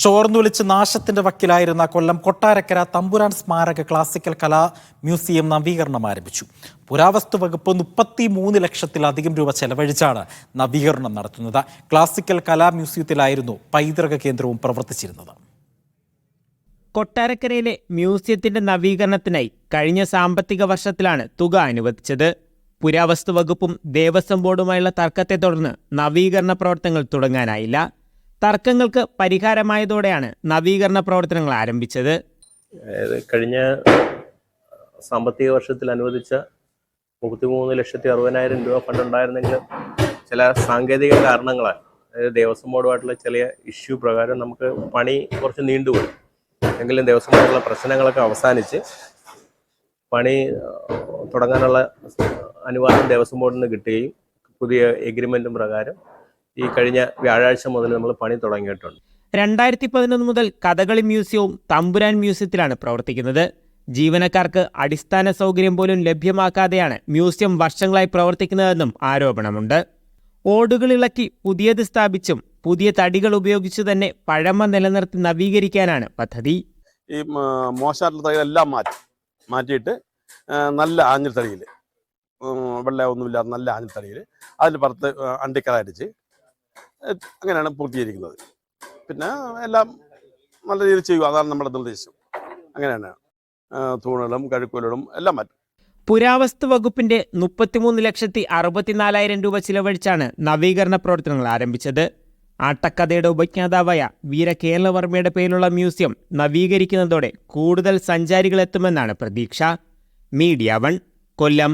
ചോർന്നൊലിച്ച് നാശത്തിന്റെ വക്കിലായിരുന്ന കൊല്ലം കൊട്ടാരക്കര തമ്പുരാൻ സ്മാരക ക്ലാസിക്കൽ കലാ മ്യൂസിയം നവീകരണം ആരംഭിച്ചു. പുരാവസ്തു വകുപ്പ് 33 ലക്ഷത്തിലധികം രൂപ ചെലവഴിച്ചാണ് നവീകരണം നടത്തുന്നത്. ക്ലാസിക്കൽ കലാ മ്യൂസിയത്തിലായിരുന്നു പൈതൃക കേന്ദ്രവും പ്രവർത്തിച്ചിരുന്നത്. കൊട്ടാരക്കരയിലെ മ്യൂസിയത്തിന്റെ നവീകരണത്തിനായി കഴിഞ്ഞ സാമ്പത്തിക വർഷത്തിലാണ് തുക അനുവദിച്ചത്. പുരാവസ്തു വകുപ്പും ദേവസ്വം ബോർഡുമായുള്ള തർക്കത്തെ തുടർന്ന് നവീകരണ പ്രവർത്തനങ്ങൾ തുടങ്ങാനായില്ല. തർക്കങ്ങൾക്ക് പരിഹാരമായതോടെയാണ് നവീകരണ പ്രവർത്തനങ്ങൾ ആരംഭിച്ചത്. കഴിഞ്ഞ സാമ്പത്തിക വർഷത്തിൽ അനുവദിച്ച 33,60,000 രൂപ ഫണ്ട് ഉണ്ടായിരുന്നെങ്കിലും ചില സാങ്കേതിക കാരണങ്ങളാൽ, അതായത് ദേവസ്വം ബോർഡുമായിട്ടുള്ള ചില ഇഷ്യൂ പ്രകാരം നമുക്ക് പണി കുറച്ച് നീണ്ടുപോയി. എങ്കിലും ദേവസ്വം ബോർഡുള്ള പ്രശ്നങ്ങളൊക്കെ അവസാനിച്ച് പണി തുടങ്ങാനുള്ള അനുവാദം ദേവസ്വം ബോർഡിൽ നിന്ന് കിട്ടുകയും പുതിയ എഗ്രിമെൻറ്റും പ്രകാരം ഈ കഴിഞ്ഞ വ്യാഴാഴ്ച മുതൽ നമ്മൾ പണി തുടങ്ങിയിട്ടുണ്ട്. 2011 മുതൽ കഥകളി മ്യൂസിയവും തമ്പുരാൻ മ്യൂസിയത്തിലാണ് പ്രവർത്തിക്കുന്നത്. ജീവനക്കാർക്ക് അടിസ്ഥാന സൗകര്യം പോലും ലഭ്യമാക്കാതെയാണ് മ്യൂസിയം വർഷങ്ങളായി പ്രവർത്തിക്കുന്നതെന്നും ആരോപണമുണ്ട്. ഓടുകളിളക്കി പുതിയത് സ്ഥാപിച്ചും പുതിയ തടികൾ ഉപയോഗിച്ചു തന്നെ പഴമ നിലനിർത്തി നവീകരിക്കാനാണ് പദ്ധതി. ഈ മോശമായിട്ടുള്ള തടികളെല്ലാം മാറ്റിയിട്ട് നല്ല ആഞ്ഞിൽ തടിയിൽ, വെള്ളമൊന്നുമില്ലാത്ത നല്ല ആഞ്ഞിൽ തടിയിൽ അതിൽ പുറത്ത് അണ്ടിക്കറടിച്ച് അങ്ങനെയാണ് പൂർത്തീകരിക്കുന്നത്. പിന്നെ എല്ലാം നല്ല രീതിയിൽ ചെയ്യുക, അതാണ് നമ്മുടെ നിർദ്ദേശം. അങ്ങനെയാണ് തൂണുകളും കഴുക്കുകളും എല്ലാം മാറ്റും. പുരാവസ്തു വകുപ്പിന്റെ 33,64,000 രൂപ ചിലവഴിച്ചാണ് നവീകരണ പ്രവർത്തനങ്ങൾ ആരംഭിച്ചത്. ആട്ടക്കഥയുടെ ഉപജ്ഞാതാവായ വീരകേരളവർമ്മയുടെ പേരിലുള്ള മ്യൂസിയം നവീകരിക്കുന്നതോടെ കൂടുതൽ സഞ്ചാരികളെത്തുമെന്നാണ് പ്രതീക്ഷ. മീഡിയ 1 കൊല്ലം.